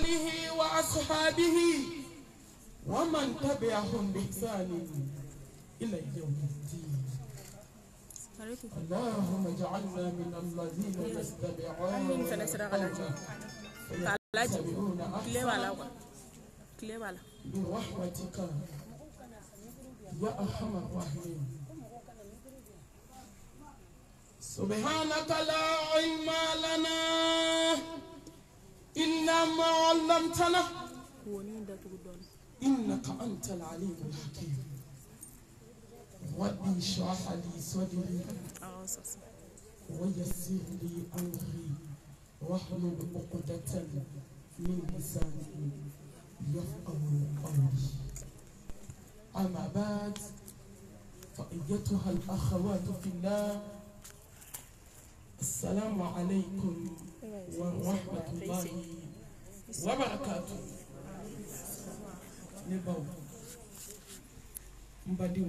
آله وأصحابه ومن تبعهم بإحسان إلى يوم الدين. اللهم اجعلنا من الذين يتبعون فيتبعون أحسن برحمتك يا أرحم الراحمين. سبحانك لا علم لنا إلا ما علمتنا إنك أنت العليم الحكيم. ربي اشرح لي صدري ويسر لي أمري واحلل عقدة من لساني يفقه قولي. أما بعد فأيتها الأخوات في الله، السلام عليكم ورحمة الله وبركاته. نبو مبادو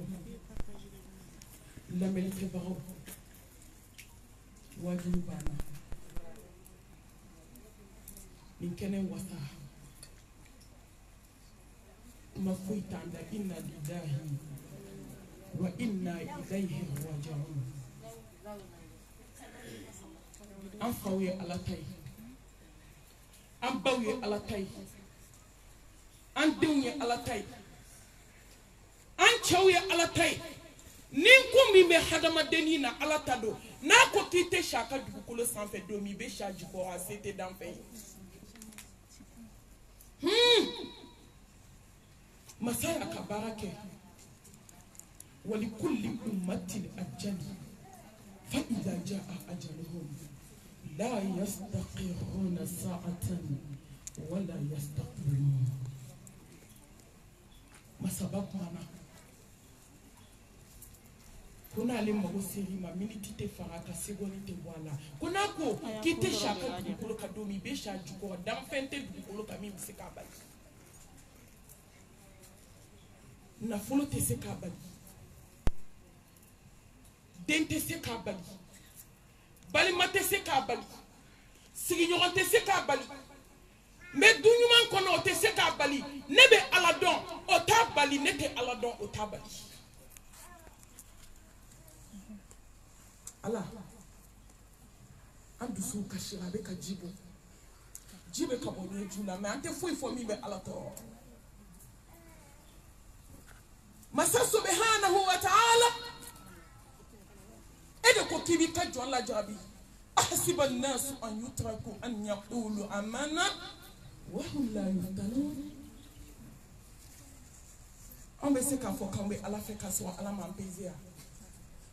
لملك برو واجبانا من كان وثا ما فويت عند إنا لله وإنا إليه راجعون. أم فوي على تاي أم بوي على تاي أم دنيا على تاي أم شوي على تاي نينكو ميمي حدما دنينا على تادو ناكو كيتي شاكا دبكولو سانفي دومي بيشا جيكورا سيتي دانفي مسارة كباركة ولكل أمة أجل فإذا جاء أجلهم لا يستقرون ساعة ولا يستقبلون. ما سبب مانا kuna le magosiri ma miniti te faraka segoni te wala kuna ko kite shaka dukolo ka domi be sha juko dam fente dukolo ka mi se ka bali na folo te se ka bali dente se ka bali bali mate se ka bali sigi nyogon te se ka bali me dunyuman kono te se ka bali nebe aladon o ta bali nete aladon o ta bali. Allah andu su kashira be ka jibo jibe ka bonye juna me ante foi for mi be Allah to masa subhanahu wa ta'ala ede ko kibi ka jon la jabi ahsiba an-nas an yutraku an yaqulu amana wa hum la yuftanun. On be se ka fo kan be Allah fe ka so Allah man bezia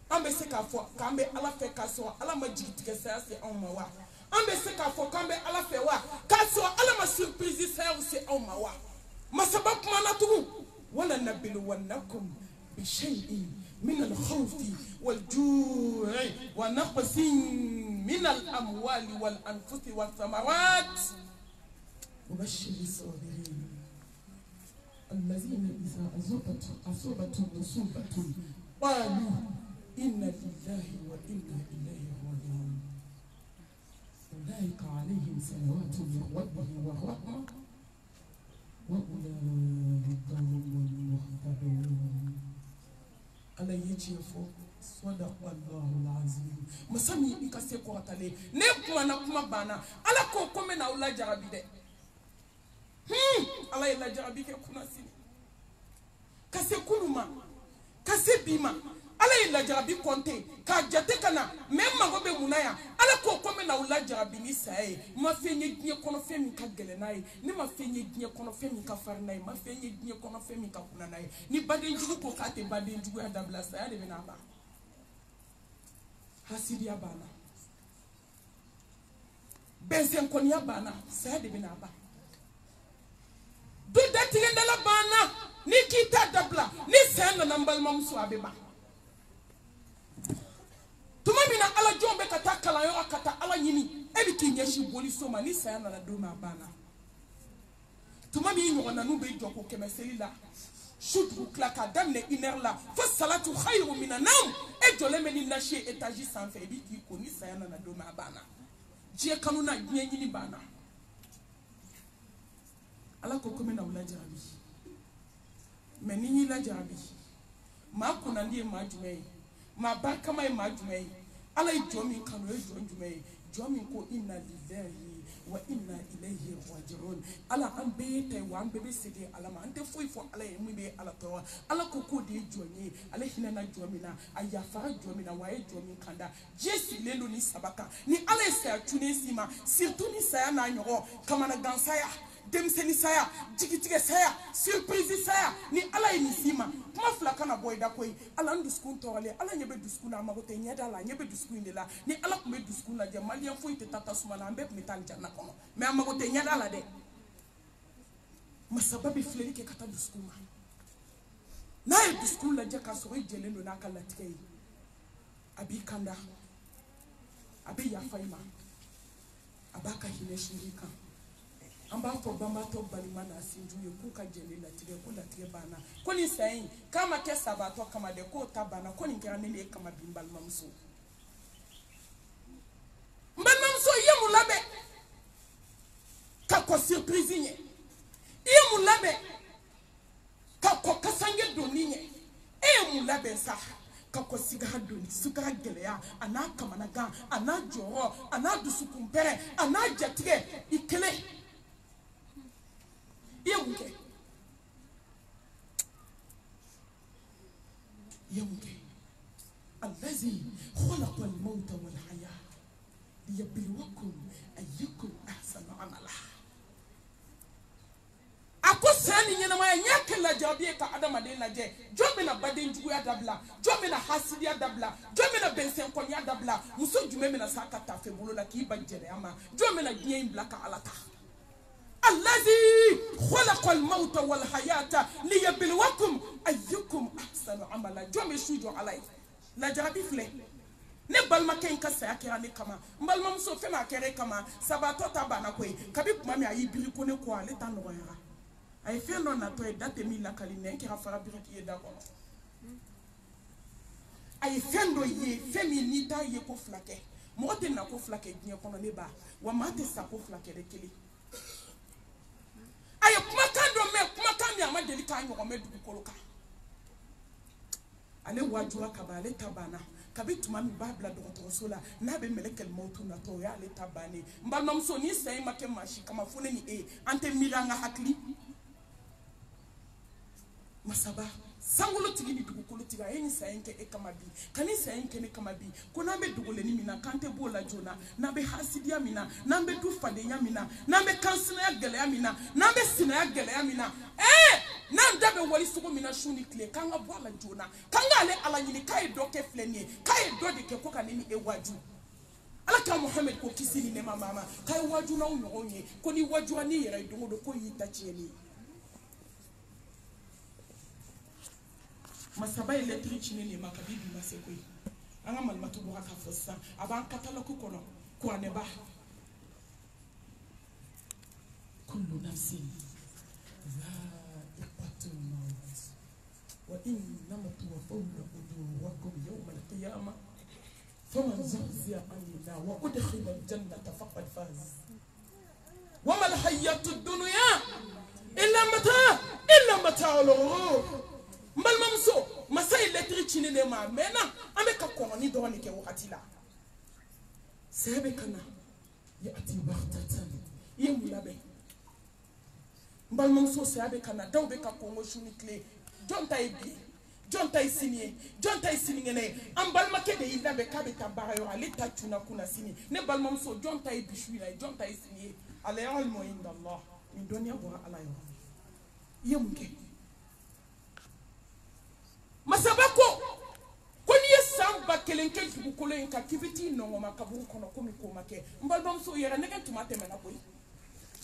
ambe se ka fo kambe ala fe ka so ala ma jigitike sa se on ma wa ambe se ka fo kambe ala fe wa ka so ala ma surprise sa se on ma wa masabab manatu wala nabilu wanakum bi shay'in min al-khawfi wal-ju'i wa naqsin min al-amwali wal-anfusi wath-thamarat mubashshir as-sabirin alladhina idha asabatuhum musibatun qalu إن لله وإنا إليه راجعون أولئك عليهم صلوات من ربهم ورحمة وأولئك هم المهتدون. ألا يجيفو صدق الله العظيم. مسامي إكاسي كواتالي نكما نكما بانا ألا كوكومي ناولا جرابي ده ألا يلا جرابي كنا سيني كاسي كلما كاسي بيما ala ila jarabi konte ka jate kana même mago be munaya ala ko ko me na ula jarabi ni sai ma fenye gnye kono femi ka gelenai ni ma fenye gnye kono femi ka farnai ma fenye gnye kono femi ka kunanai ni baden jugu ko kate baden jugu ya dabla sai de bena ba hasidia bana bensen konya bana sai de bena ba do datige ndala bana ni kita dabla ni sai na nambal mamsu abeba tuma mina ala jombe kata kala yo akata ala nyini ebi kinyeshi boli soma ni saya na do ma bana tuma mi nyona nu be joko kemeseli la shudu klaka damne iner la fa salatu khairu minanam e jole meni nashi etaji sanfe ebi ki ko ni saya na do ma bana je kanuna nyini bana ko ko mena wala jarabi mais ni la jarabi ma kunandi ma jumay ma barka mai ma jumay ala jomi kanu jumay jomi ko inna lillahi wa inna ilayhi raji'un ala an be tay wa an be sidi ala ma ante foi fo ala mu be ala to ala ko ko de joni ala hinana jomina aya fara jomina wa e jomi kanda jesi lelo ni sabaka ni ala sa tunisi ma surtout ni saya na nyoro kamana gansaya demseni saya jigitige saya surprise saya ni ala ni sima kuma flaka na boy da koy ala nduskun tole ala nyebe duskun na magote nyeda la nyebe duskun de la ni ala kuma duskun na je malien fo ite tata suma na mbep metal janna kono me amagote nyeda la de masababi fleni ke kata duskun na e duskun la je ka so jele no na kala tikay abi kanda abi ya faima abaka hineshirika amba to bamba to balimana sinjuye kuka jeli la tige kula tige bana koni sai kama ke sabato kama de ko tabana koni ngirane le kama bimbal mamso mbamso yemu labe ka ko surprise nye yemu labe ka ko kasange doninye yemu labe sa ka ko siga doni suka geleya ana kama naga ana joro ana dusukumpere ana jatige ikele يمكن الذي خلق الموت والحياة ليبلوكم أيكم أحسن عملا ako sani nyina ma nyake la jabiye ka adama de na je jobe na baden jugu ya dabla jobe na hasidi ya dabla jobe na bensen kon ya dabla muso jume me na saka ta fe bolo la ki banjere ama jobe na gien blaka alata الذي خلق الموت والحياة ليبلوكم أيكم أحسن عملا جوم سوجو علي لا جربي فلي نبال ما كان كسا كيراني كما مبال ما مسو فما كيري كما سباتو تابانا كوي كبي مامي اي بيري كوني كو علي تان رويرا اي فينو نا توي داتي مي لا كاليني كي رافرا بيري كي داكو اي فيندو يي فيمي نيتا يي كو فلاكي موتي نا كو فلاكي دني كونو نيبا وماتي سا كو فلاكي ركلي ayo kuma kando me kuma kami amadeli kanyo ko medu koloka ale wajura kabale tabana kabitu mami babla dokotoro sola na be melekel mautu na to ya le tabane mbalma mso ni sai make mashi kama fune ni ante miranga hakli masaba sangulo tigini dugukolo tiga eni sayenke kamabi kani sayenke ne kamabi kona be dugule ni mina kante bola jona na be hasidia mina na be dufade ya mina na be kansina ya gele ya mina na be sina ya gele ya mina na ndabe wali suko mina shuni kle kanga bola jona kanga ale ala nyini kai doke flenie kai dode ke ko kanini waju ala ka Muhammad ko kisini ne mama kai waju na unyoonye ko ni waju ani yera idungo ko yitachieni masaba electric ni makabibi masekoi anga malmatu bo haka fossa aban kataloku kono ko aneba kullu nafsin dha'iqatul maut wa innama tuwaffawna ujurakum yawm al-qiyamah faman zuhziya 'anil nar wa udkhila al-jannata faqad faz wa ma al-hayatu ad-dunya illa mata'ul ghurur Malmamso, Massa electric cinema, mena, ameka koloni doni ke wakati la. Sebe kana, ya ati bahtatan, ye mulabe. Malmamso sebe kana, daube ka kongo shuni kle, jonta ibi, jonta isinie, jonta isiningene, ambalma ke de ilabe kabe tabarayo, aleta tuna kuna sini. Ne balmamso jonta ibi shuina, jonta isinie, ale almo inda Allah, indonia bora alayo. Ye mke. Masabako koni yesamba kelenke dugukolo enka kibiti nongo makaburu kono komi komake mbalbam so yera nege tumate mena boy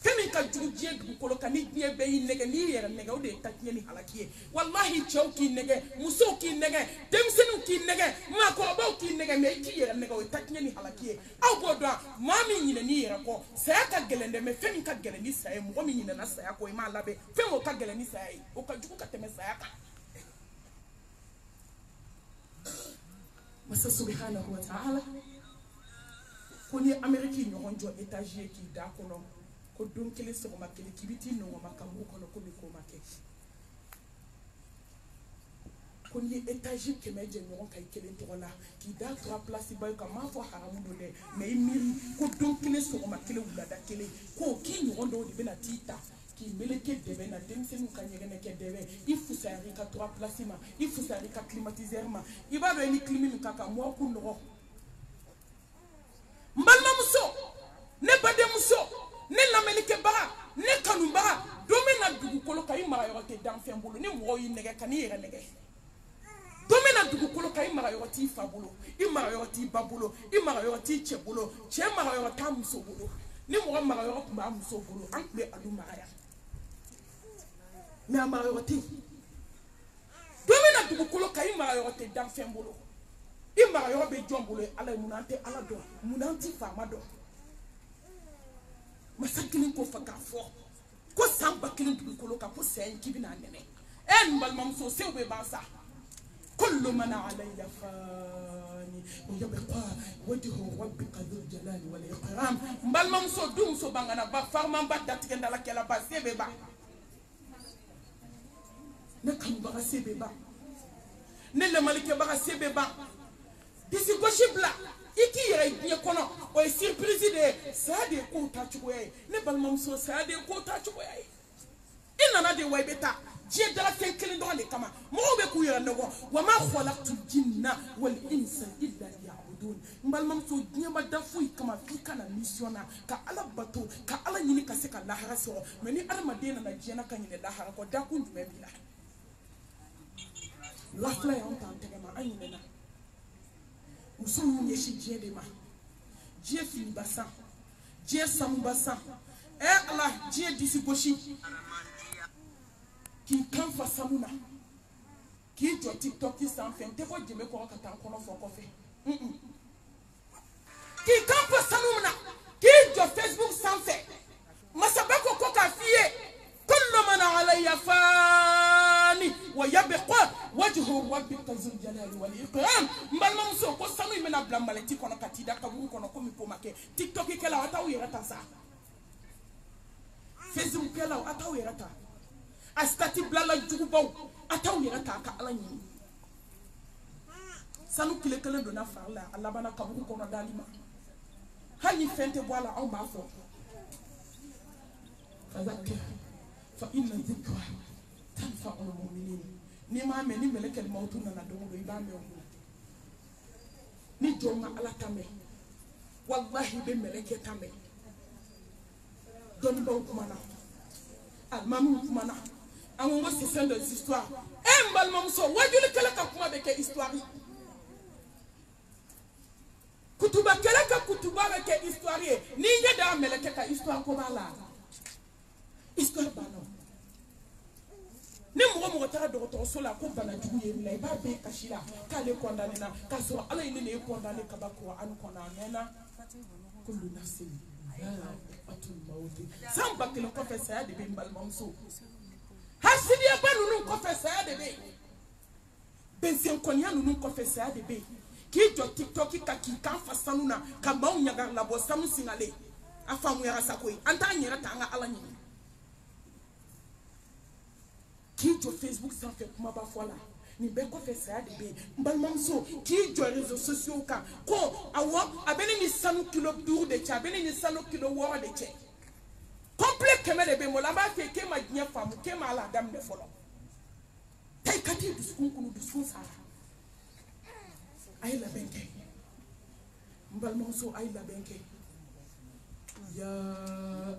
kemi ka juje dugukolo kani nie be nege ni yera nege ode takye ni halakiye wallahi chauki nege musoki nege demsenu ki nege mako ba ki nege me ki yera nege o takye ni halakiye aw bodwa mami nyine ni yera ko sayaka gelende me femi ka geleni saye mo mi nyine na sayako e ma labe femo ka geleni saye o ka juku ka teme sayaka Masa subhanahu wa ta'ala koni Ameriki nyoronjo etagier ki da kono ko don kelen so ma kelen kibiti no ma ka mu kono ko mi ko ma ke ko ni étage kemé je ñon kay kelen to la ki da 3 place ba ka ma fo haramu do de mais miri ko don kelen so ma kelen wula da kelen ko ki ñon do di bena tita ki meleke debe na demsenu ka ñegene ke debe il faut ça ka 3 place ma il faut ça ka climatiseur ma il va do ni clim ka ka mo ko no mbalma muso ne bade muso ne lamelike bara ne kanu bara domina dugukolo kay mara yote dan fembulu ni mo yi nege kan yere nege domina dugukolo kay mara yote fabulo I mara yote babulo I mara yote chebulo che mara yote muso bulo ni mo mara yote ba muso bulo an be adu mara ya me mara yote domina dugukolo kay mara yote dan fembulu I mara yote be jombulo ala munante ala do munanti fama do masakini ko faka fo ko samba kini dugukolo ka ko sen kibina nene en balmam so sewbe bansa kullu man alayya fani wa yabqa wajhu rabbika dhul jalali wal ikram balmam so dum so bangana ba farman ba datigenda la kala ba sebe ba ne kan ba sebe ba ne le malike ba sebe ba disi goshibla iki yere bien kono o surprise de ça de ko ta chuwe ne balmam so ça de ko ta chuwe ina na de way beta je dala fen kelen do le kama mo be ku yere nego wa ma khalaqtul jinna wal insa illa liya'budun balmam so nyama da fuy kama fi kana missiona ka ala bato ka ala nyini ka se ka lahara so meni arma de na jena kan nyine lahara ko da kun jume bila la fla ya on ta tegema anyine na muso yeshi je de ma je fini basa je samu basa Allah je disi goshi ki kan fa samuna ki jo TikTok ki san fe te ko jeme ko ka tan kono fo ko fe ki kan fa samuna ki jo Facebook san fe masabako ko ka fiye kullu man alayya fani wa yabqa wajhu rabbika zul jalali wal ikram mbalma so ko sanu mena blambaleti kono katida kaburu kono ko mi pomake TikTok kela wata uyerata sa Facebook kela wata uyerata astati blala jugubaw ata uyerata ka alanyi sanu kile kele dona farla alabana kaburu kono dalima hani fente boala au mafo fazakir fa inna dhikra tanfa'ul mu'minin ni ma me ni melekel mautu na domo do iba me ni jonga ala tame wallahi be meleke tame don do kumana al mamu kumana amongo c'est fin de l'histoire e mbal mamu so wajuli kala ka kuma be ke histoire kutuba kala ka kutuba be ke histoire ni ngeda meleke ka histoire ko bala histoire bano ni mo tara docteur sola ko bana juye la ba be kashila ka le condamné na ka so ala ni ne condamné ka ba ko an condamné na kullu nafsin atul mawti samba ke le professeur de bimbal mamso hasidi ya banu nu professeur de be bensen konya nu professeur de be ki jo TikTok ka ki kan fasanu na ka maw nyaga la bo samu singale afamu ya rasakoi anta nyera tanga ala nyi qui jo Facebook sans fait kuma ba fola ni be ko fait ça de be mbalmam so qui jo réseaux sociaux ka ko awo abene ni sanu kilo tour de cha abene ni sanu kilo woro de che complet keme de be mo la ba fe ke ma nya famu ke ma la dam de folo tay kati du skun kunu du skun sa ay la benke mbalmam so ay la benke ya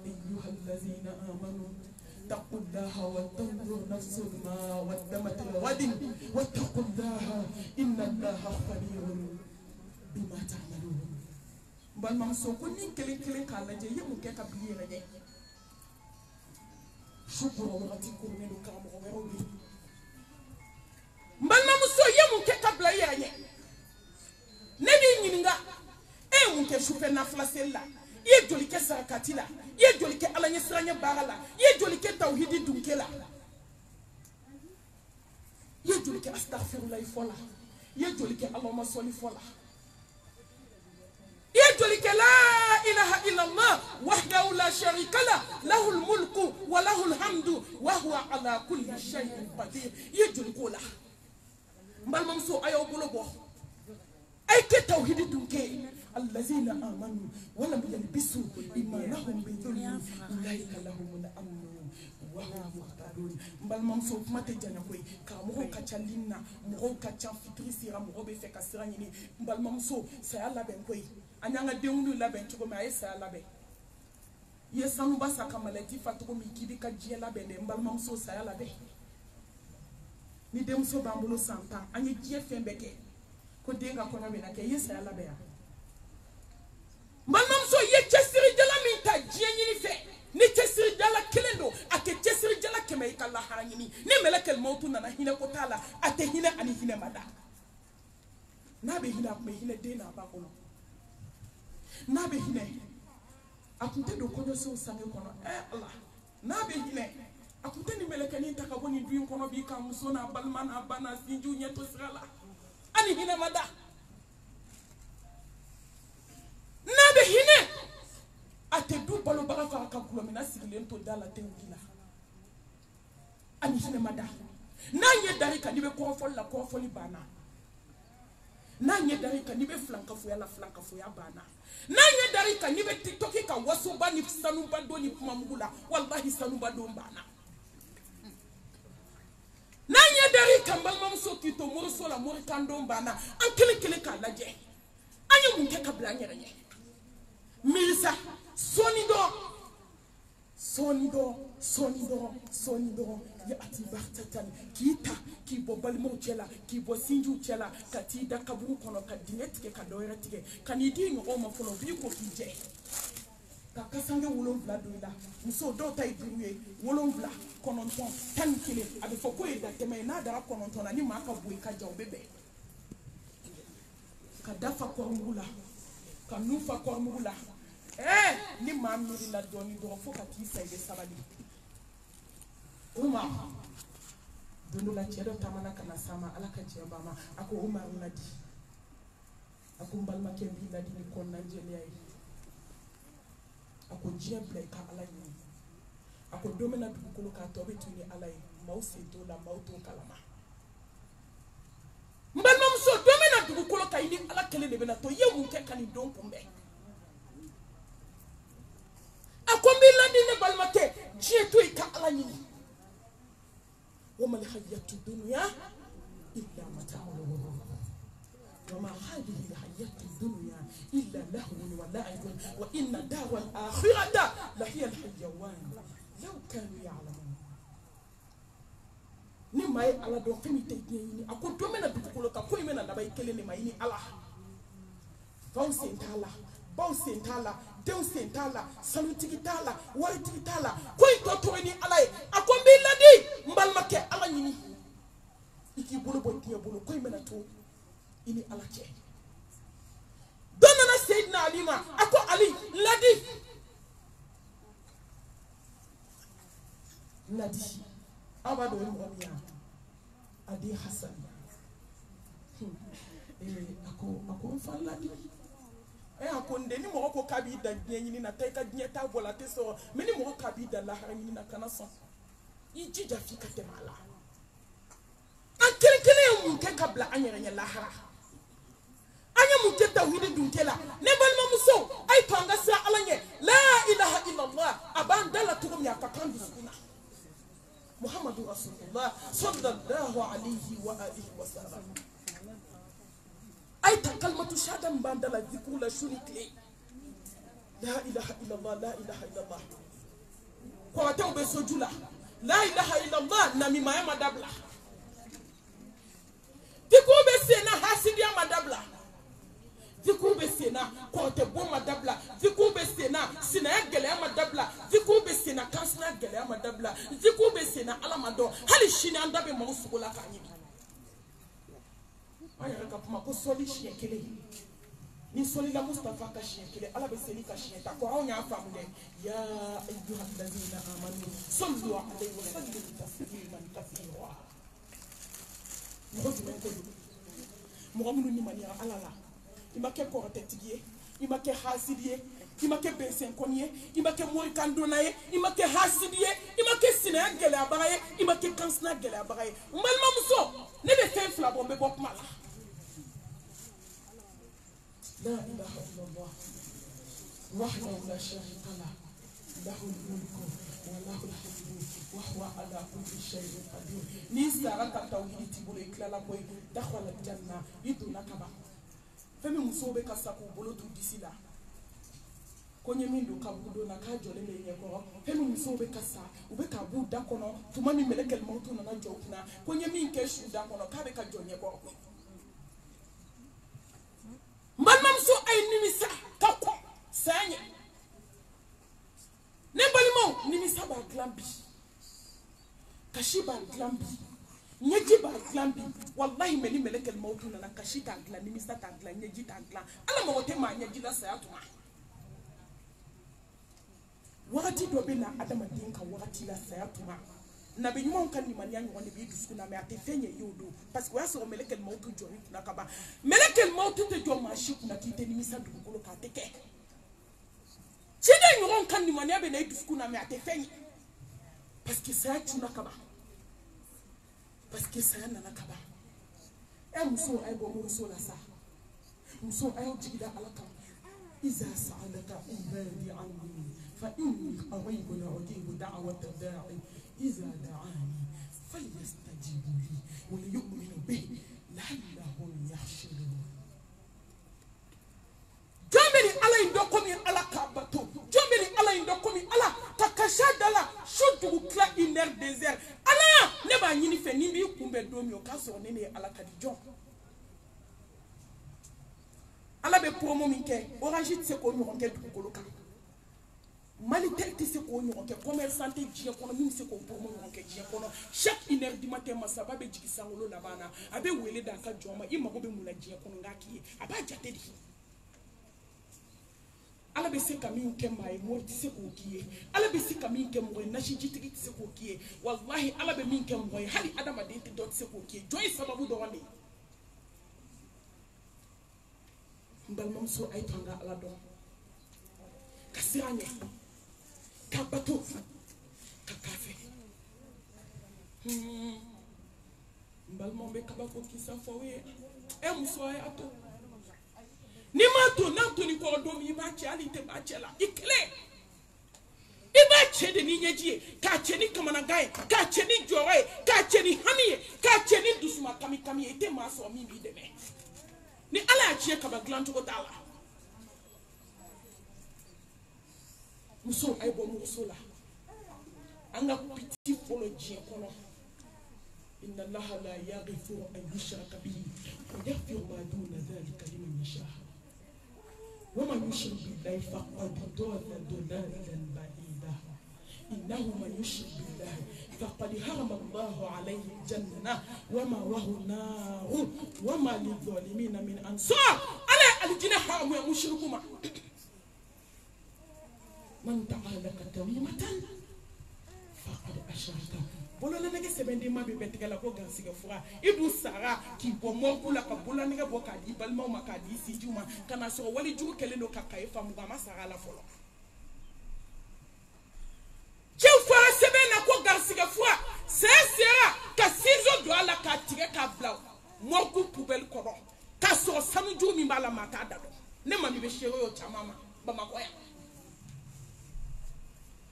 ayyuhal ladhina amanu اتقوا الله وتنظر نفس ما قدمت لغد واتقوا الله ان الله خبير بما تعملون بل ما سوكو ني كلين كلين كالا جي يمو كي كابلي رجي شكرا وغاتي كورني دو كام غوغي بل ما مسو يمو كي كابلا ياني ندي نينغا e mun ke shufe na flasella ye joli ke sarakatila ye joli ke alanye sranya barala ye joli ke tauhidi dunkela ye joli ke astaghfirullah fola ye joli ke allahumma salli fola ye يجلك لا إله إلا الله وحده لا شريك له له الملك وله الحمد وهو على كل شيء قدير يجلك له بل ممسو أيو بلوبو أي كتوحيد دونكي الذين آمنوا ولم يلبسوا إيمانهم بظلم أولئك لهم الأمن وهم مهتدون بل ممسو ما تجانكوي كامو كاتشالينا مو كاتشان فيتريسيرا مو بيفكا سيرانيني بل ممسو سيالا بنكوي أنيانا ديونو لا بنتشكو ما يسيالا بن يسانو باسا كمالتي فاتكو ميكيبي كجيلا بن بل ممسو سيالا بن ni demso bambulo santa anyi gie fembeke ko denga ko na ke yesa la be manam so ye chesiri jala min ta gie nyini fe ni chesiri jala kelendo ate chesiri jala keme ikalla harangini ni melekel mautu na hina ko tala ate hina ani hina mada na be hina me hina de na ba ko na be hina akunte do ko so sange kono Allah na be hina akuteni melekani takaboni duin kono bi ka musona balmana bana sinju nyeto srala ani hina mada nabe hine ate du balo baga fa ka kulo mina sigilen to dala te ngila ani hina mada nanye dari ka nibe ko foli bana nanye dari ka nibe flanka fu ya bana nanye dari ka nibe tiktoki ka waso bani sanu bado ni mamugula wallahi sanu bado bana nanye dari kambal mamso kito murso la murikando bana ankele ka laje anyu munke kabla nyeranye milisa sonido ya atibartatan kita ki bobal mo chela ki bo sinju chela kati da kaburu kono ka dinetike ka doyra tike kanidi ngo ma folo bi ko kije kakasange wolonvla doila muso dota ibuye wolonvla kononton tankile abi foko e da tema na dara kononton ani maka buye ka jaw bebe ka dafa ko ngula ka nufa ko ngula ni mamiri la doni do fo ka ti sayde sabali Umar dondo la chedo tamana kana sama alaka chemba ma ako Umar nadi ako mbalma kembi nadi ni kon nanjeli ay ako jemple ka alay ako domena dukulu ka tobe tuni alay mausi to la mauto kalama mbalma muso domena dukulu ka ini ala kele de bena to yewu ke kani don kumbe ako mbila ni balma ke jeto ka alay وما الحياة الدنيا إلا متاع الغرور وما هذه الحياة الدنيا إلا لهو ولعب وإن دار الآخرة لهي الحيوان لو كانوا يعلمون نماي على دو فمي تيجيني أكو دومنا بتقولوا كوي منا نباي كلني ما يني الله فوسين تالا بوسين تالا دوسين تالا سلوتي تالا وارتي تالا كوي توتوني الله أكو بيلادي mbalmake ala nyini iki bolo botiya bolo koy mena to ini ala ke donna sayyidina ali ma ako ali ladi abado momiya adi hasan ako fa ladi ako ndeni mo ko kabi da nyini na tay ka nyeta bola te so meni mo kabi da la harani na kana so ijija fika temala ankele munke kabla anyanya lahara anya munke tawhid dunkela ne balma muso ay tanga sa alanye la ilaha illa allah abandala tugum ya kakandu suna muhammadu rasulullah sallallahu alayhi wa alihi wa sallam ay ta kalmatu shadan bandala dhikru la shuriki la ilaha illa allah la ilaha illa allah ko tawbe sojula la ilaha illallah na mima ya madabla dikube sena hasidia madabla dikube sena kote bo madabla dikube sena sina ya gele ya madabla dikube sena kansna gele ya madabla dikube sena alamado hali shini andabe mausugola kanyi aya kapuma ko soli shekele ni soli la Mustafa ka shekele ala be seli ka sheta ko awnya famule ya ayyuhal ladina amanu sallu alayhi wa sallimu tasliman kathira mo munu ni mania ala la imake ko tetigi i ma kɛ hasidi ye i ma kɛ bɛnsɛnkɔni ye i ma kɛ morikandonna ye i ma kɛ hasidi ye i ma kɛ sinaya gɛlɛyabaga ye i ma kɛ kansina gɛlɛyabaga ye n balimamuso ne bɛ fɛn fila bɔ n bɛ bɔ kuma la la ilaha illallah wahdahu la sharika lahu lahul mulku wa lahul hamdu wa huwa ala kulli shay'in qadir ni sara ka tawhid ti bolo ikilala ko dakhala janna iduna kaba fɛn min musow bɛ ka sa k'u bolo t'u disi la ko ɲɛ min don ka budo na k'a jɔlen bɛ ɲɛkɔrɔ fɛn min musow bɛ ka sa u bɛ ka b'u da kɔnɔ tuma min mɛlɛkɛl mawutu nana jɔ u kunna ko ɲɛ min kɛ su da kɔnɔ k'a bɛ ka jɔ ɲɛkɔrɔ n balimamuso a ye nimisa ka kɔn saya ɲɛ ne balimaw nimisa b'a dilan bi kasi b'a dilan bi ɲɛji b'a dilan bi walahi mɛ ni mɛlɛkɛl mawutu nana kasi t'a dilan nimisa t'a dilan ɲɛji t'a dilan ala mago tɛ maa ɲɛji la saya tuma wagati dɔ bɛ na adamaden ka wagati la saya tuma nabi ɲumanw ka limaniya ɲɔgɔn de b'i dusukun na mɛ a tɛ fɛn ɲɛ i y'o don parce que o y'a sɔrɔ mɛlɛkɛl mawutu jɔnni kunna ka ban mɛlɛkɛl mawutu tɛ jɔ maa si kunna k'i tɛ nimisa dugukolo kan a tɛ kɛ ciden ɲɔgɔn ka limaniya bɛ na i dusukun na mɛ a tɛ fɛn ɲɛ parce que saya cunna ka ban parce que saya nana ka ban ɛ muso a ye bɔ moriso la sa muso a y'aw jigida ala kan iza sa'alaka ibadi anni فإني قريب أجيب دعوة الداعي إذا دعاني فليستجيبوا لي وليؤمنوا به لعلهم يرشدون جملي على يدكم على كعبته جملي على يدكم على ككشادلا شدوا كلا إنر ديزير أنا نبى يني فني بيكون بدومي وكاسو نني على كديجون على ببرومو منك أوراجيت سكون يونك دكولوكا Mali tɛ se k'o ɲɔgɔn kɛ commerçant tɛ diɲɛ kɔnɔ min bɛ se k'o promo ɲɔgɔn kɛ diɲɛ kɔnɔ chaque une heure du matin masaba bɛ jigin sankolo laban na a bɛ wele d'a ka jɔn ma i mago bɛ mun na diɲɛ kɔnɔ n k'a k'i ye a b'a jate de ala bɛ se ka min kɛ maa ye mori tɛ se k'o k'i ye ala bɛ se ka min kɛ mɔgɔ ye nasijitigi tɛ se k'o k'i ye walahi ala bɛ min kɛ mɔgɔ ye hali adamaden tɛ dɔ tɛ se k'o k'i ye jɔn ye sababu dɔrɔn de ye n balimamuso a ye to an ka ala dɔn ka siran ɲɛ ka bato ka kafe balimaw bɛ kabako kisa fɔ aw ye ɛ muso a y'a to n'i m'a to n'a to ni kɔrɔ don min i b'a cɛ hali i tɛ b'a cɛ la i kelen i b'a cɛ de ni ɲɛji ye k'a cɛ ni kamanagan ye k'a cɛ ni jɔyɔrɔ ye k'a cɛ ni hami ye k'a cɛ ni dusuma kami kami ye i tɛ maa sɔrɔ min b'i dɛmɛ ni ala y'a tiɲɛ kaba dilan cogo t'a la muso a ye bɔ muso la an ka piti fɔlɔ diɲɛ kɔnɔ inna allaha la yaghfiru an yushraka bihi wa yaghfiru ma duna dhalika liman yasha wa man yushrik billahi faqad dalla dalalan ba'ida innahu man yushrik billahi faqad harama allahu alayhi aljanna wa ma'wahu an-nar wa ma lidh-dhalimina min ansar ala aljina haramu ya mushriku ma man ta'alaka tawimatan faqad asharaka bolola nege sɛbɛnden ma bɛ bɛn tigɛ la ko gansigɛ fura i dun sara k'i bɔ mɔriku la ka bolola nege bɔ k'a di balimaw ma k'a di sinjiw ma ka na sɔrɔ wali jugu kɛlen don ka kaye faamu a ma sara la fɔlɔ cɛw fɔra sɛbɛn na ko gansigɛ fura sɛɛ sera ka sinjo don a la k'a tigɛ k'a bila mɔriku pubɛli kɔrɔ k'a sɔrɔ sanu jugu min b'a la maa t'a da dɔn ne ma min bɛ seere o caman ma bamakɔ yan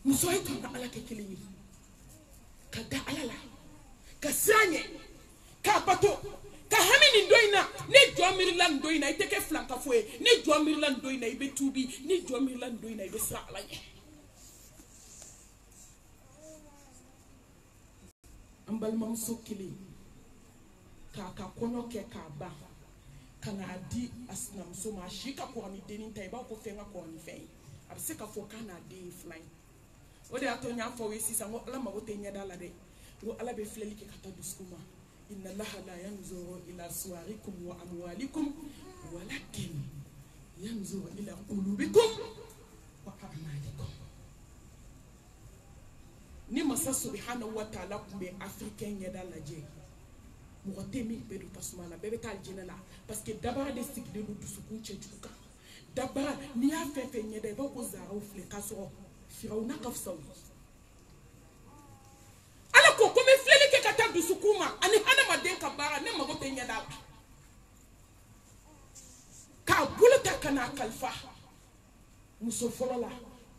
muso ye to ka ala kɛ kelen ye ka da ala la ka siran ɲɛ k'a bato ka hami nin dɔ in na ne jɔn miirila nin dɔ in na i tɛ kɛ filankafo ye ne jɔn miirila nin dɔ in na i bɛ tuubi ne jɔn miirila nin dɔ in na i bɛ siran ala ɲɛ an balimamuso kelen k'a ka kɔɲɔ kɛ k'a ban ka n'a di a sinamuso ma a si ka kɔrɔ ni dennin ta ye i b'a fɔ ko fɛn ka kɔrɔ ni fɛn ye a bɛ se k'a fɔ k'a n'a den ye filan ye o de y'a to n y'a fɔ aw ye sisan ko ala mago tɛ ɲɛda la dɛ ko ala bɛ filɛli kɛ ka taa dusukun ma inna allaha la yanzuru ila suwarikum wa amwalikum walakin yanzuru ila qulubikum wa a'malikum ni masa subhanahu wa ta'ala kun bɛ africain ɲɛda lajɛ mɔgɔ tɛ min bɛ don tasuma na bɛɛ bɛ taa jinɛ la parce que dabara de sigilen don dusukun cɛjugu kan dabara ni y'a fɛn fɛn ɲɛda i b'a ko zaraw filɛ k'a sɔrɔ firawuna ka fisa u ye ala ko n bɛ filɛli kɛ ka taa dusukun ma ani hadamaden ka baara ne mago tɛ ɲɛda la k'a bolo ta ka n'a kalifa muso fɔlɔ la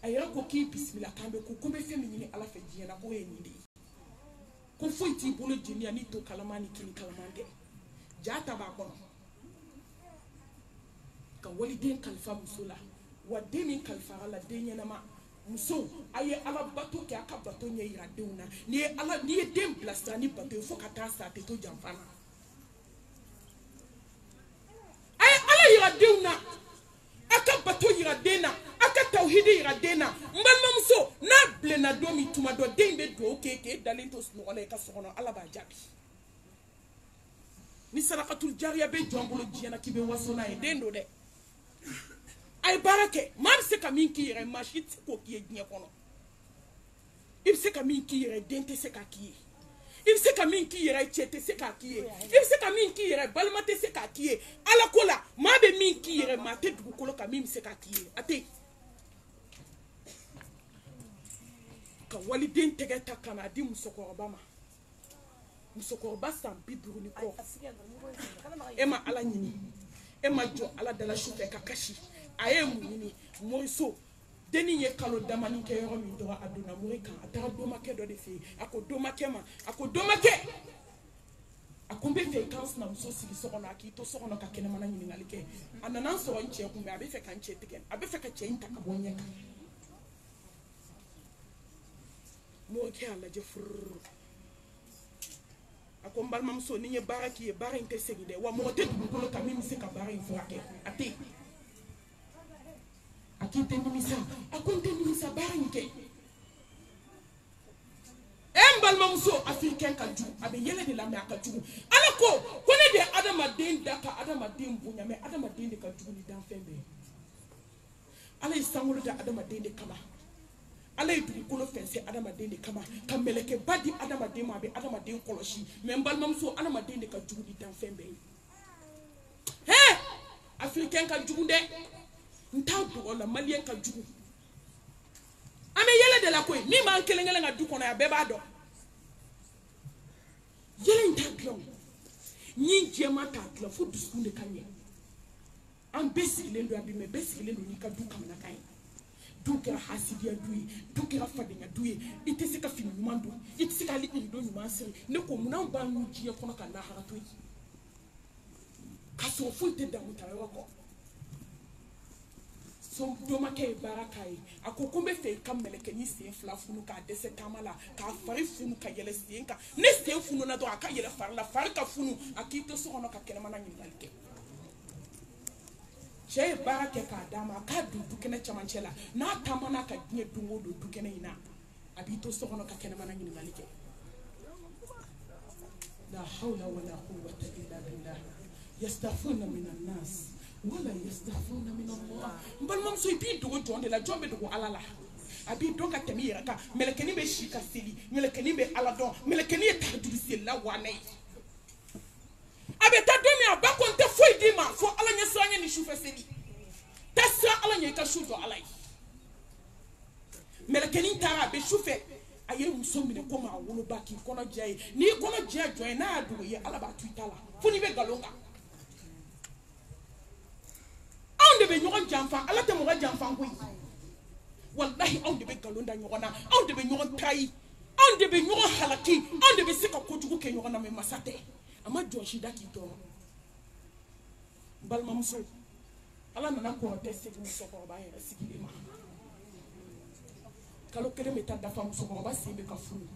a yɛrɛ ko k'i bisimila k'an bɛ ko n bɛ fɛn min ɲini ala fɛ diɲɛ na k'o ye nin de ye ko foyi t'i bolo jeniya n'i to kalama ni kini kalaman tɛ ja ta b'a kɔnɔ ka waliden kalifa muso la wa den min kalifara la den ɲɛnama muso a ye ala bato kɛ a ka bato ɲɛ yira denw na n'i ye den bilasira ni bato ye fo ka taa sa a tɛ to janfa na a ye ala yira denw na a ka bato yira den na a ka tawhidi yira den na n balimamuso n'a bilenna don min tuma dɔ den bɛ dugawu k'e dalen to sunɔgɔ la i ka so kɔnɔ ala b'a jaabi ni sarakatul jariya bɛ jɔn bolo diɲɛ na k'i bɛ waso n'a ye den do dɛ a ye baara kɛ maa bɛ se ka min k'i yɛrɛ maa si tɛ se k'o k'i ye diɲɛ kɔnɔ i bɛ se ka min k'i yɛrɛ den tɛ se k'a k'i ye i bɛ se ka min k'i yɛrɛ cɛ tɛ se k'a k'i ye i bɛ se ka min k'i yɛrɛ balima tɛ se k'a k'i ye ala ko la maa bɛ min k'i yɛrɛ maa tɛ dugukolo kan min bɛ se k'a k'i ye a tɛ yen ka waliden tɛgɛ ta ka n'a di musokɔrɔba ma musokɔrɔba san 50 ni kɔ e ma ala ɲini e ma jɔ ala dala su fɛ ka kasi a ye mun ɲini moriso denni ye kalo damani kɛ yɔrɔ min dɔrɔn a donna mori kan a taara domakɛ dɔ de fɛ yen a ko domakɛ ma a ko domakɛ a ko n bɛ fɛ i k'an sinamuso sigi so kɔnɔ a k'i to so kɔnɔ ka kɛnɛmana ɲininkali kɛ a nana n sɔrɔ n cɛ kunbɛn a bɛ fɛ ka n cɛ tigɛ a bɛ fɛ ka cɛ in ta ka bɔ n ɲɛ kan morikɛ y'a lajɛ fururu a ko n balimamuso ni n ye baara k'i ye baara in tɛ segin dɛ wa mɔgɔ tɛ dugukolo kan min bɛ se ka baara in furakɛ a tɛ yen a k'i tɛ nimisa a ko n tɛ nimisa baara in kɛ n balimamuso africain ka jugu a bɛ yɛlɛ de la mɛ a ka jugu ala ko ne de ye adamaden da ka adamaden bonya mɛ adamaden de ka jugu ni danfɛn bɛɛ ye ala ye sankolo da adamaden de kama ala ye dugukolo fɛnsɛ adamaden de kama ka mɛlɛkɛba di adamaden ma a bɛ adamaden kɔlɔsi mɛ n balimamuso adamaden de ka jugu ni danfɛn bɛɛ ye hɛ africain ka jugu dɛ n t'a dɔgɔ la maliyɛn ka jugu an bɛ yɛlɛ de la koyi min b'an kelen kelen ka du kɔnɔ yan bɛɛ b'a dɔn yɛlɛ in t'a dilan o ɲi jɛman t'a dilan fo dusukun de ka ɲɛ an bɛɛ sigilen don yan bi mɛ bɛɛ sigilen don n'i ka du kamanagan ye du kɛra hasidiya du ye du kɛra fadenya du ye i tɛ se ka fini ɲuman don i tɛ se ka hali irido ɲuman siri ne ko munna b'an n'u diɲɛ kɔnɔ ka lahara to yen k'a sɔrɔ foyi tɛ damu ta yɔrɔ kɔ domakɛ ye baara k'a ye a ko n bɛ fɛ i ka mɛlɛkɛnin sen 2 funu k'a dɛsɛ taama la k'a fari funu ka yɛlɛ sen kan ne sen fununa dɔrɔn a ka yɛlɛ fari la fari ka funu a k'i to so kɔnɔ ka kɛnɛmana ɲininkali kɛ cɛ ye baara kɛ k'a d'a ma a k'a don dukɛnɛ camancɛ la n'a taamana ka diɲɛ don o don dukɛnɛ in na a b'i to so kɔnɔ ka kɛnɛmana ɲininkali kɛ la hawla wala quwwata illa billah yastaghfiruna minan nas wala yastaghfiruna min Allah n balimamuso i b'i dogo jɔn de la jɔn bɛ dogo ala la a b'i dɔn ka tɛmɛ i yɛrɛ kan mɛlɛkɛnin bɛ si ka seli mɛlɛkɛnin bɛ ala dɔn mɛlɛkɛnin ye tahajudi selila wane ye a bɛ taa don min a ba ko n tɛ foyi d'i ma fo ala ɲɛ siran ye ni sufɛ seli taa siran ala ɲɛ i ka su jɔ ala ye mɛlɛkɛnin taara a bɛ sufɛ a ye muso minɛ ko maa woloba k'i kɔnɔ diya ye n'i ye kɔnɔ diya jɔn ye n'a y'a dogo ye ala b'a to i ta la fo n'i bɛ nkalon kan anw de bɛ ɲɔgɔn janfa ala tɛ mɔgɔ janfa koyi walahi anw de bɛ nkalon da ɲɔgɔn na anw de bɛ ɲɔgɔn tayi anw de bɛ ɲɔgɔn halaki anw de bɛ se ka kojugu kɛ ɲɔgɔn na mɛ masa tɛ a ma jɔn si da k'i tɔɔrɔ n balimamuso ala nana kɔrɔ tɛ segin musokɔrɔba yɛrɛ sigilen ma kalo 1 bɛ taa dafa musokɔrɔba sen bɛ ka funu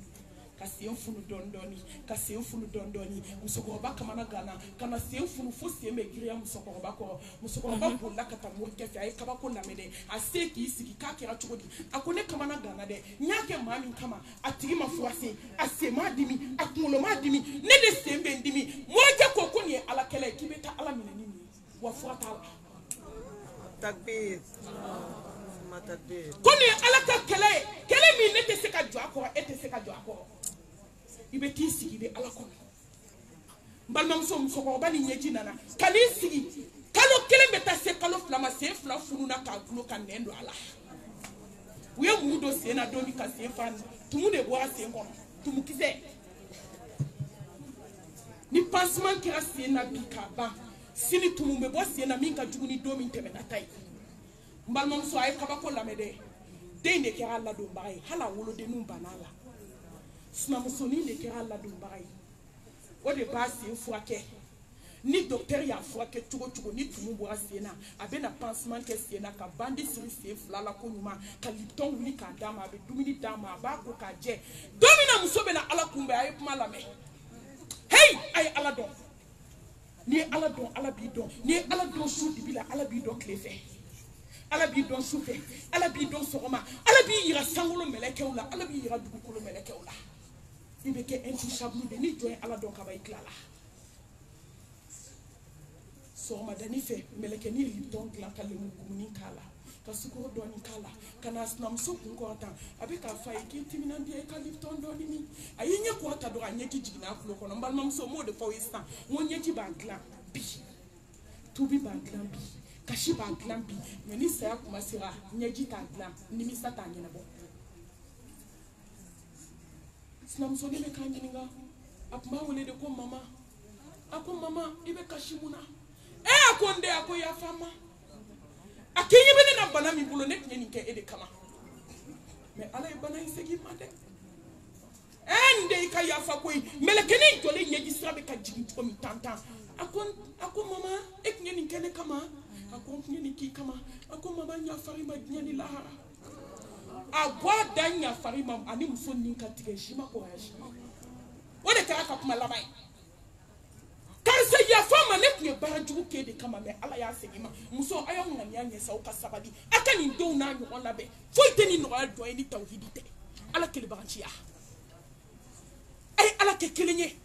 ka sen funu dɔɔni dɔɔni ka sen funu dɔɔni dɔɔni musokɔrɔba kamana gana ka na sen funu fo sen bɛ giriya musokɔrɔba kɔrɔ musokɔrɔba bolila ka taa morikɛ fɛ a ye kabako lamɛn dɛ a se k'i sigi k'a kɛra cogo di a ko ne kamana gana dɛ n y'a kɛ maa min kama a tigi ma fura se a sen m'a dimi a kunkolo m'a dimi ne de sen bɛ n dimi morikɛ ko nin ye ala kɛlɛ ye k'i bɛ taa ala minɛ ni nin ye wa fura t'a la takbir ko nin ye ala ka kɛlɛ ye kɛlɛ min ne tɛ se ka jɔ a kɔrɔ e tɛ se ka jɔ a kɔrɔ i bɛ t'i sigi i bɛ ala kɔnɔ n balimamuso musokɔrɔba ni ɲɛji nana ka n'i sigi kalo 1 bɛ ta se kalo flama se fla fununa ka gulo ka nendo ala uye mudo se na domi ka se fan tumu de boa se ngono tumu kize ni pansement kira se na bikaba sini tumu me bo se na minka juguni domi teme na tai mbal mom so ay kabako lamede de ne kira la do baay hala wolo de num banala sina musoni ne kira la do baay o de ba se fuake ni docteur ya fuake tugo ni tumu bo se na abena pansement ke se na ka bandi siri se flala ko nyuma ka lipton wuli ka dama be dumini dama ba ko ka je domina muso be na ala kumbe ay kuma lame hey ay ala don ni ala don ala bi don ni ala don su dibila ala bi don klefe ala bi don sufe ala bi don sogoma ala bi yira sangolo melekew la ala bi yira dugukolo melekew la ibe ke intouchable de ni joy ala don ka bay klala sogoma dani fe meleke ni lipton kala kale mu kumuni kala ka sukoro doni kala kana snam so kun ko tan abe ka fay ki timinan di ka lipton doni ni ayinya ko ta do anya ki jigina fulo kono mbal mam so mo de fawistan won nyeki ba glan bi tubi ba glan bi kashi ba glan bi meni sa kuma sira nyeji ta glan ni mi sa ta nyina bo snam so ni me kan nyinga apma wole de ko mama ako mama ibe kashi muna akonde ako ya fama akinyi bene na bana mi bulo nek nyeni ke ede kama me ala bana isegi made ende ka ya fa koy melekeni jole nyeji strabe ka jigi to mi tanta ako mama ek nyeni kene kama ako nyeni ki kama ako mama nya farima nyeni lahara abwa danya farima ani muso ninka tige shima ko hashi wode ka aka kuma labai kanse ya fama ne kunye barajugu ke de kama me ala ya segima muso ayo ngani anya sa uka sabadi aka ni do na nyo labe foite ni no do ni tawhidite ala kele baranchia ay ala ke kelenye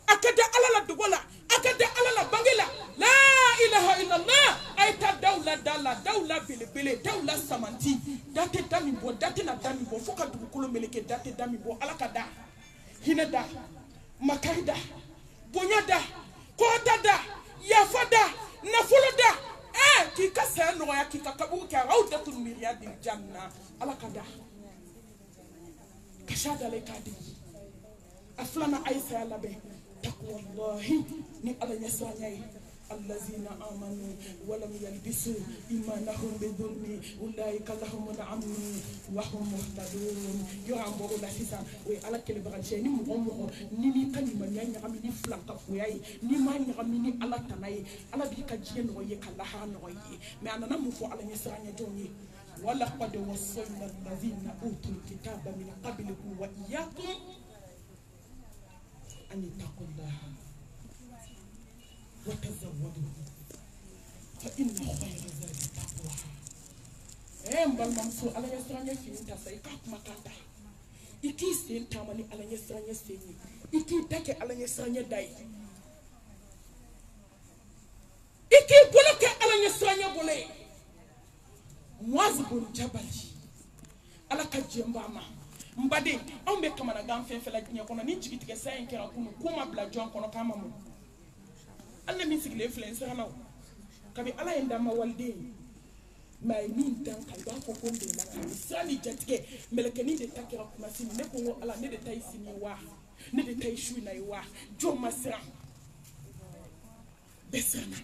akada ala la dogola akada ala la bangela la ilaha illallah ay ta dawla bele dawla samanti date dami bo date na dami bo foka dugukolo meleke date dami bo ala kada hinada makaida bonyada kotada yafada nafuluda kika sa no ya kika kabu ka rawdatul miryadil janna ala kada kashada le kadi aflana aisa labe taqwallahi ni ala yasanyai allazina amanu wa lam yalbisu imanahum bidhulmi ulaika lahum al-amn wa hum muhtadun yu'amuru la sisa we ala kele baranche ni mo ni mi kan ma nyanya am ni flanka fuyai ni ma nya am ni ala tanai ala bi ka jiye no ye kala ha no ye me anana mu fo ala nyesanya jonye wala qad wasayna allazina utul kitaba min qablikum wa iyyakum an taqullaha وتزودوا فإن خير زاد التقوى mbal mamso ala yasranya finta sai kak makata iki sen tamani ala yasranya seni iki take ala yasranya dai iki boloke ala yasranya bole mwazibun jabali ala kajemba ma mbade ombe kamana gamfe fela nya kono ni jigitike sai nkera kunu kuma bla jon kono kama mu alla min sigile influence hanaw kabi ala enda ma walde may min tan kay ba ko ko de la sali jatike melekeni de takira kuma sin ne ko ala ne de tay sini wa ne de tay shu na wa jo masra besana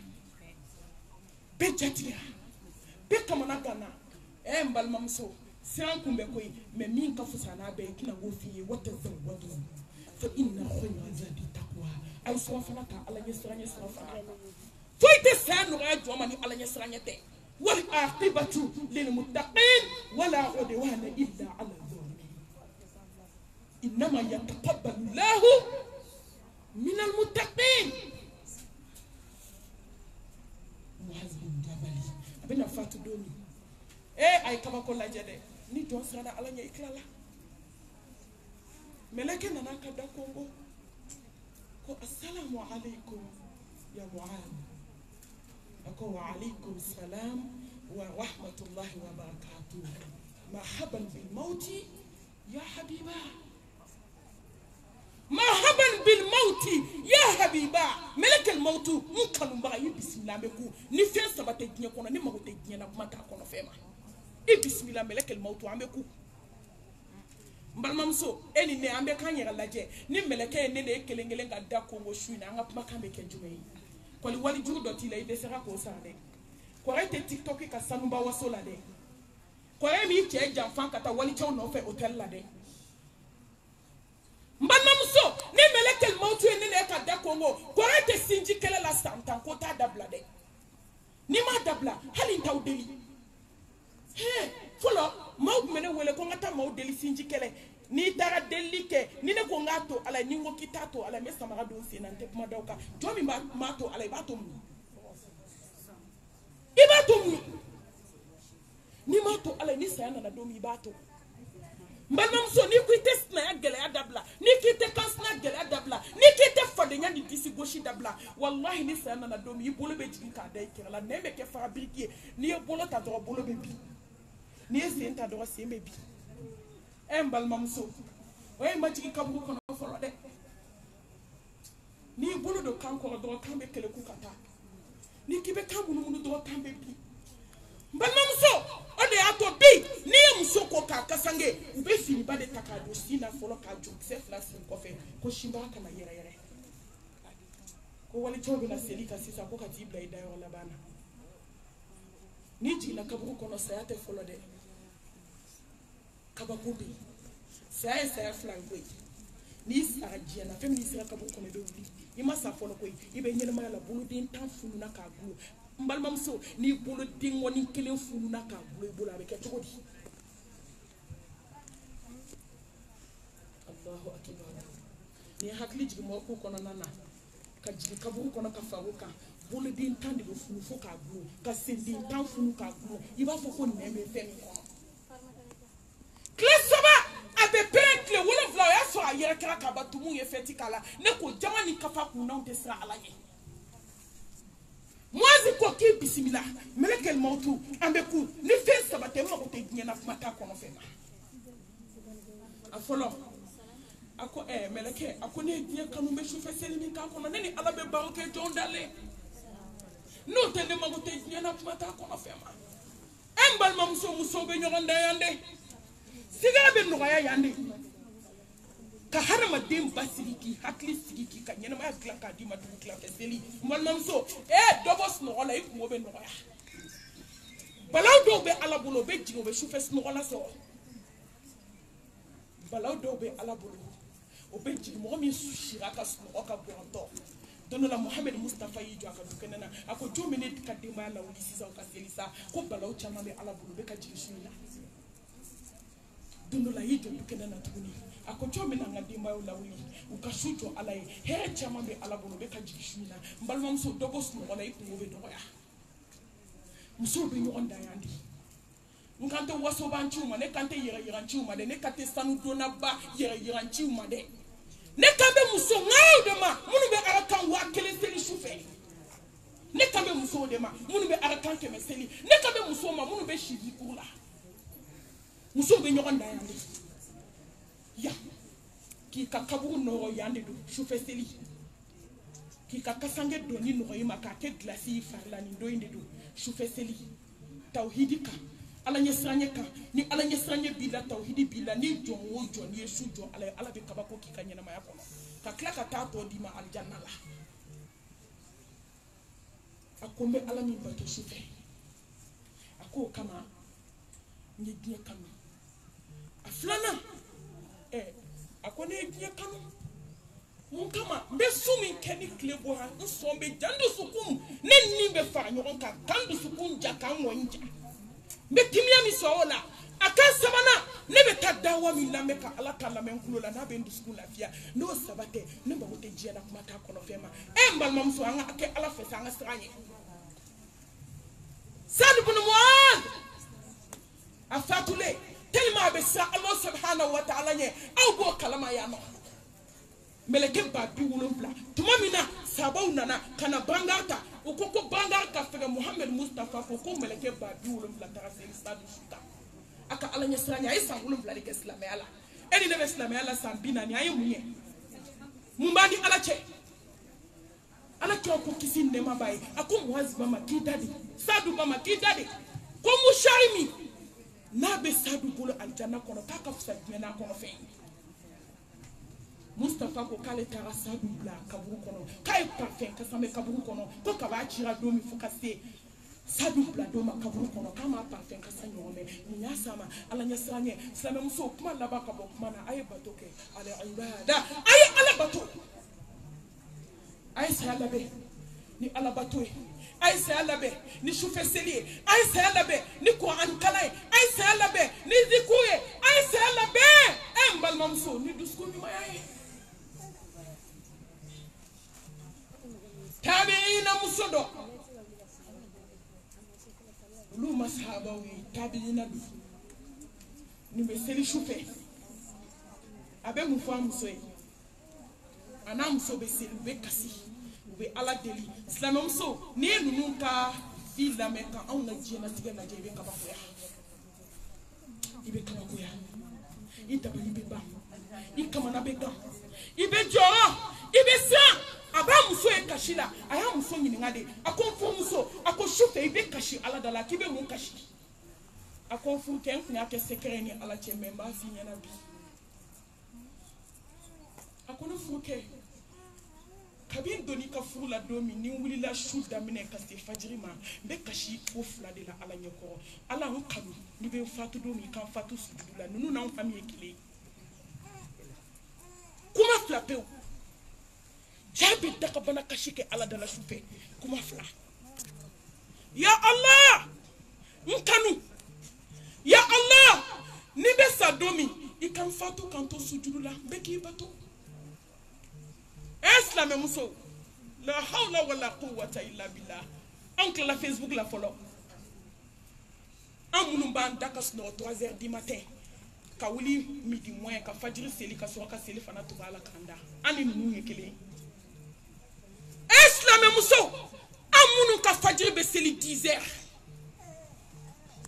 be jatia be kamana gana mbal mamso siran kumbe koy me min ka fusana be kina go fi wata zawadu fa inna khayra zadi taqwa ay so fana ka ala yesranya so fana foite sanu ga jomani ala yesranya te wal aqibatu lil muttaqin wala udwana illa ala zalimin inma yataqabbalu Allahu min al muttaqin muhazbun jabali abina fatu doni ay kama ko la jede ni don sana ala nya iklala meleke nana ka da kongo ko assalamu alaikum ya mu'ad ako wa alaikum salam wa rahmatullahi wa barakatuh marhaban bil mauti ya habiba marhaban bil mauti ya habiba meleke al mautu nkanu mbaga yi bismillah meku ni fen sabate ginye kono ni magote ginye na kuma ta kono fema e bismillah melekal mautu ameku mbalmamso eni ne ambe kanyera laje ni meleke ne ne kelengelen ga da kongo shuina anga kuma kambe kenjume ko li wali juru doti la ide sera ko sande ko rete tiktok ka sanumba wasola de ko emi che jamfan kata wali chaw no fe hotel la de mbalmamso ni melekal mautu ne ne ka da kongo ko rete sinji kele la santan ko ta dabla de ni ma dabla halin tawdeli he folo maud mene wele ko ngata maud deli sinji kele ni dara delike ni ne ko ngato ala ni ngo kitato ala me samara do sinante kuma dawka jomi ma to ala ibato mu ni ma to ala ni sayana na do mi ibato mbanam so ni ku test na ya gele ya dabla ni ki te kas na gele ya dabla ni ki te fode nya ni disi goshi dabla wallahi ni sayana na do mi bolo be jin ka dai kira la neme ke fabriquer ni e bolo ta do bolo be bi ni ezenta do se mebi embal mamso o e maji kabu kono folo de ni bolo do kanko do kambe kele ku kata ni kibe kabu no do kambe bi mbal mamso o de ato bi ni mso ko ka kasange ube fini ba de takado sina folo ka ju se flasi ko fe ko shimba kana yere ko wali tobe na selika sisa ko ka tibla ida yo la bana ni jina kabu kono sayate folo de kabakubi saya flangwe ni sara jiana femi ni sira kabu kono be wuli ima sa folo koy ibe nyene mala la bulu din tan fulu na ka gulu mbal mamso ni bulu din woni kelen fulu na ka gulu bulu abe ke togodi Allahu akbar ni hakli jigi mo ko kono nana ka jigi kabu kono ka faruka bulu din tan de fulu fo ka gulu ka sendi tan fulu ka gulu iba fo ko neme femi kono Klesoba abe penkle wala vla ya so ayere kra ka batumu ye feti kala ne ko jamani kafa ku na de sra ala ye moazi ko ki bismillah melekel mautu ambe ku ni fe sabate mo ko te gnena mata ko no fema afolo ako meleke ako ne die kanu me shu fe selimi ka ko nani ala be baroke jondale no te ne mo ko te gnena mata ko no fema embal mam so muso be nyoronda yande sigabe nugaya yande ka harama dem basiriki hakli sigiki ka nyena ma klan ka di ma du klan ke seli mal mamso dobos no ola iku mo be nugaya balaw do be ala bolo be jigo be shufes no ola so balaw do be ala bolo o be jigo mo mi sushira ka so o ka bonto dono la Muhammad Mustafa yi jo aka dukenena ako jomene ka de ma la wuli sisa o ka selisa ko balaw chama be ala bolo be ka jigo shina dono la yi jo dukenena tuni ako chomena ngadi ma la wuli ukashujo ala he chama be ala bolo be ka jigo shina mbalma mso dobos no ola iku mo be doya muso be nyoonda yandi nkante waso banchuma ne kante yira nchuma de ne kante sanu dona ba yira nchuma de ne kambe muso ngaw de ma munu be arakan wa kele seli shufe ne kambe muso de ma munu be arakan ke meseli ne kambe muso ma munu be shibi kula muso be nyoonda yandi ya ki kakabu no yandi do shufe seli ki kakasange doni no yima ka ke glasi farla ni do inde do shufe seli tauhidika ala nyesranye ka ni ala nyesranye bila tauhidi bila ni jonwo jon yesu jon ala be kabako ki kanyena ma yakono ka klaka tato di ma aljanna la akombe ala ni bato shufe ako kama nyedie kanu aflana akone nyedie kanu mun kama mbe sumi keni klebo ha nsombe jando sukum ne nimbe fa nyon ka kandu sukun jaka wonja mbe timia mi sola aka sabana ne be tadawa mi lambe ka ala kala men kulola na be ndusukun lafia no sabate ne ba wote jiana kuma ta kono fema mbal mam so anga ake ala fesa anga sranye sad ibn muad afatule telma be sa Allah subhanahu wa ta'ala nye au bo kalama ya no meleke babi wulumfla tumamina sabaw nana kana bangarta ukoko bangarta fega Muhammad Mustafa ko meleke babi wulumfla tarase stadu suka aka ala nyasranya ay sa wulumfla de islamé ala eni de islamé ala sambina ni ay munye mumbani ala che ala kira ko kisi nema baye ako muazi mama kidadi sadu mama kidadi ko musharimi na be sadu bolo aljanna kono kaka fusa na kono fe Mustafa ko kale tara sadu bla kaburu kono kay parfait ka same kaburu kono ko ka ba chira domi fukase sadu bla doma kaburu kono kama parfait ka sanyo me ni sama ala nya sanye same muso kuma laba ka bo kuma na ay batoke ala ibada ay ala bato ay salabe ni ala bato ay salabe ni shufeseli ay salabe ni ko an kalay ay salabe ni zikuye ay salabe embal mamso ni dusku ni mayaye tabiina musodo lu masahaba wi tabiina du ni be seli shufe abe mu fa musoy ana muso be seli be kasi be ala deli islam muso ni nunu ka ila me ka on na jena tige na jebe ka ba ko ya ibe ka ko ya ita ba ibe ba ikama na be ga ibe joro ibe sa aba muso e kashila aya muso nyini ngade akonfu muso akoshufe ibe kashi ala dala kibe mu kashi akonfu ken kunya ke sekere ni ala chememba fi nyana bi akono fuke kabin doni ka furula domi ni wuli la shuda mine ka se fajiri ma be kashi o fula de la ala nyeko ala hu kanu ni be fatu domi kan fatu sudula nunu na fami ekile kuma flape jabi takabana kashike ala dala shufe kuma fla ya Allah nkanu ya Allah ni be sadomi ikan fatu kanto sujudula be ki bato islam muso la hawla wala quwwata illa billah oncle la Facebook la follow amunu ban dakas no 3h du matin ka wuli midi moins ka fajiri seli ka soka seli fana to bala kanda ani nunu yekele islam muso amunu ka fajiri be seli 10h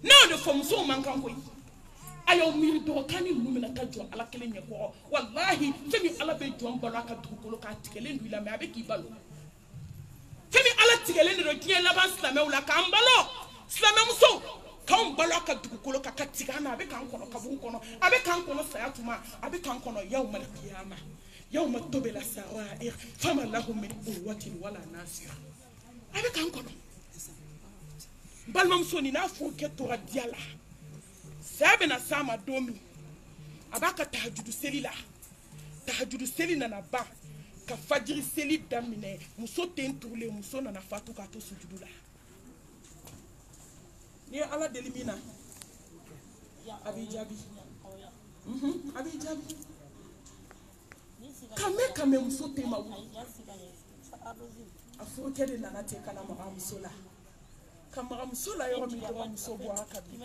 na de fo muso man kan koy ayo mi do kani numina ka jo ala kele nyeko wallahi femi ala be jo mbalo ka dukolo ka tikele ndula me abe ki balo femi ala tikele ndo tiye laban islam wala ka mbalo islam muso ka mbalo ka dukolo ka katigana abe kan kono ka bu kono abe kan kono sayatuma abe kan kono yawmal qiyamah yawma tubila sarair fama lahum min quwwatin wala nasir abe kan kono balmam soni na fo ke to radiala sabe na sama domi abaka tahajjudu seli na ba ka fajiri seli damine muso tentourle muso na fatu ka to sujudu la ni ala delimina abijabi abijabi kame muso tema wu afo kede na te kana ma muso la kama muso la yo mi do muso bo akabi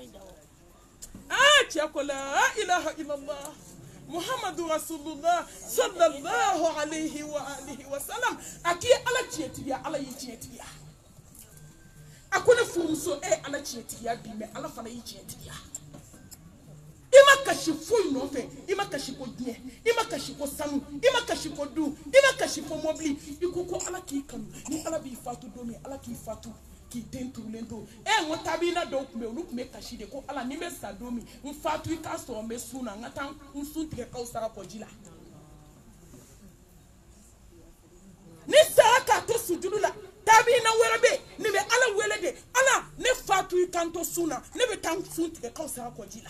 تقول لا إله إلا الله محمد رسول الله صلى الله عليه وآله وسلم أكيد على تيتيا على يتيتيا أكون فرنسو على تيتيا بيم على فلا يتيتيا إما كشفو ينوفي إما كشفو دنيا إما كشفو سانو إما كشفو دو إما كشفو موبلي يكوكو على كي كانو ني على بيفاتو دومي على كي فاتو ki tentourlento ngotabina do kumbe ulukume kashide ko ala nimbe sadomi mfatu ikaso mbe suna ngata nsuntige ka usara kojila ni saraka to sujudula tabina werebe nimbe ala welede ala ne fatu ikanto suna nebe tan suntige ka usara kojila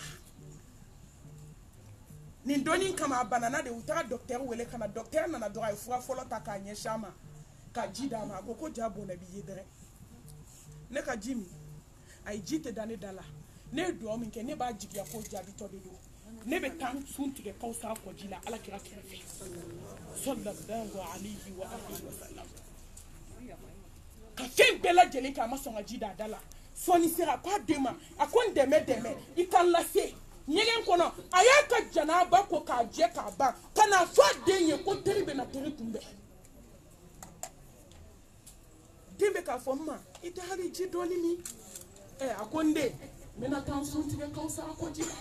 ni ndoni kama banana de utara docteur wele kana docteur na dora ifua folo takanye shama ka jida ma koko jabo na biyedere ne ka jimi ay jite dane dala ne do min ke ne ba jigiya ko jabi to be do ne be tan suntige ko sa ko jila ala kira kefe sallallahu alayhi wa alihi wa sallam ka fen bela jele ka masonga jida dala soni sera kwa dema akon deme ikan lase nyegen kono ayaka janaba ko ka je ka ba kana fa denye ko teribe na tere kumbe tembe ka fomma ita hari jidoni mi akonde mena tan suntige kausa ko jila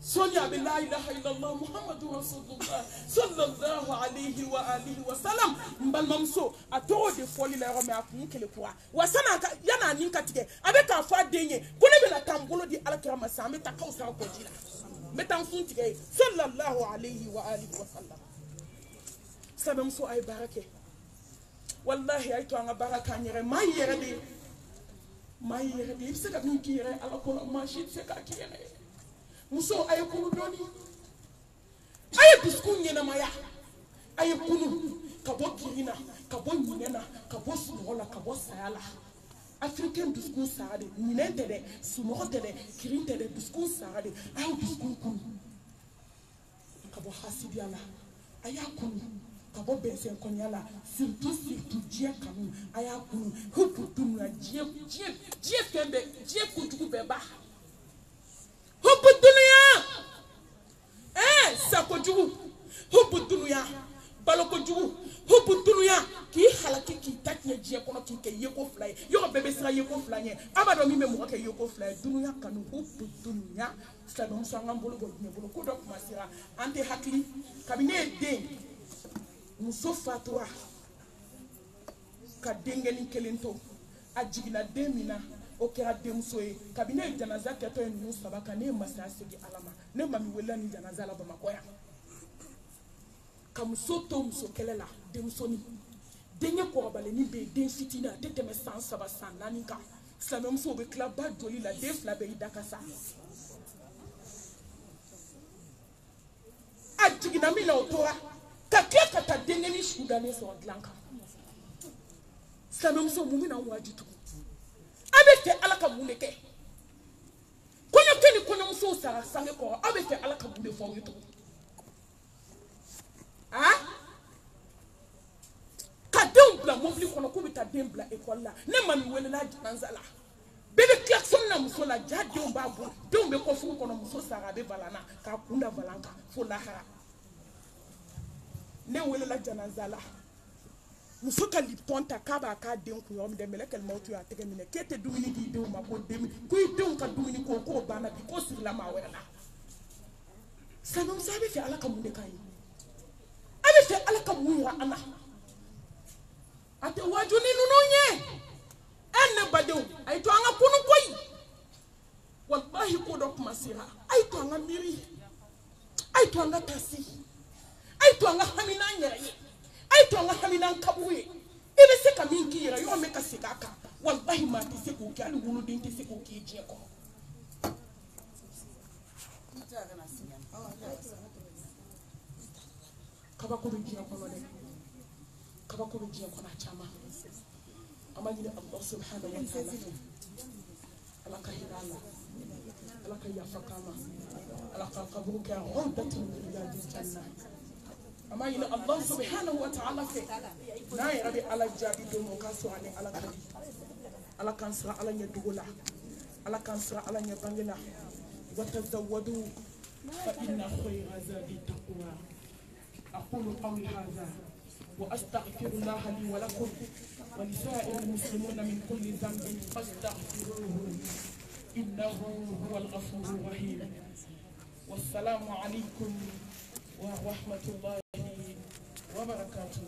Sonia bi la ilaha illallah Muhammadu Rasulullah sallallahu alayhi wa alihi wa sallam mbalmamso atoro de foli la rome akun kele kwa wasana yana ninka tike abeka fa denye kone be la tambolo di alakirama sa meta kausa ko jila meta fun tike sallallahu alayhi wa alihi wa sallam sabamso ay barake wallahi ay to anga baraka nyere mayere de ibse ka nkire alako ma shit se ka kire muso ay kunu doni ay biskun nyena maya ay kunu kabo kirina kabo nyena kabo sumola kabo sayala africain biskun saade nyinente de sumote de kirinte de biskun saade ay biskun kunu kabo hasibiala ay kunu kabo bensen konyala surtout die kanu ay kunu huputu na die kembe die kutuku beba hubu dunia sako jugu hubu dunia baloko jugu hubu dunia ki halaki ki takye je kono ki ke yeko fly yo bebe sra yeko fly abado mi me mo ke yeko fly dunia kanu hubu dunia sa don sanga mbolo go ne bolo ko dok masira ante hakli kabine de muso fatwa ka dengeni kelento ajigina demina o kera demsoe kabine janaza keto en musa baka ne masasigi alama ne mami wela ni janaza la bamakoya kamusoto muso kelela demsoni denye ko bale ni be den fitina tete me sans saba sanani ka same muso be klaba joli la def la be idakasa ajigina mina otoa ka keka ta dengeni shudane so atlanka same muso mumina wajitu abete alaka muneke kono keni kono muso sara sange ko abete alaka bude fo yuto ka dembla mobli kono ko bita dembla école la ne mami wele la janzala bebe klaxon na muso la jade on ba bo dombe ko fu kono muso sara be balana ka kunda balanka fo la hara ne wele la janzala muso ka liptonta kaba ka den ku yom de melekel mawtu ya tege mine kete dumini di de ma ko demi ku den ka dumini ko bana bi ko sir la ma wala sanon sabe fi alaka mun de kai abe fi alaka mun ya ana ate wajuni nununye enne badew ay to anga kunu koy wallahi ko dok masira ay to anga miri ay to anga tasi ay to anga hamina nyere ay to nga hamina kabuye ibe se kaminki yira yo me kasikaka wallahi ma ti se ko kali wulu din ti se ko ki je ko kaba ko bi ko no de kaba ko bi ko na chama amani Allah subhanahu wa ta'ala alaka hilala alaka yafakama alaka qabuka ghadatu min riyadil jannah ama ina Allah subhanahu wa ta'ala fe na ya rabi ala jabi do mo kaso ani ala kadi ala kansra ala nya dugula ala kansra ala nya bangila wa tazawwadu fa inna khayra zadi taqwa aqulu qawli hadha wa astaghfirullah li wa lakum wa li sa'iril muslimina min kulli dhanbin fastaghfiruhu innahu huwal ghafurur rahim wassalamu alaykum wa rahmatullahi وبركاته.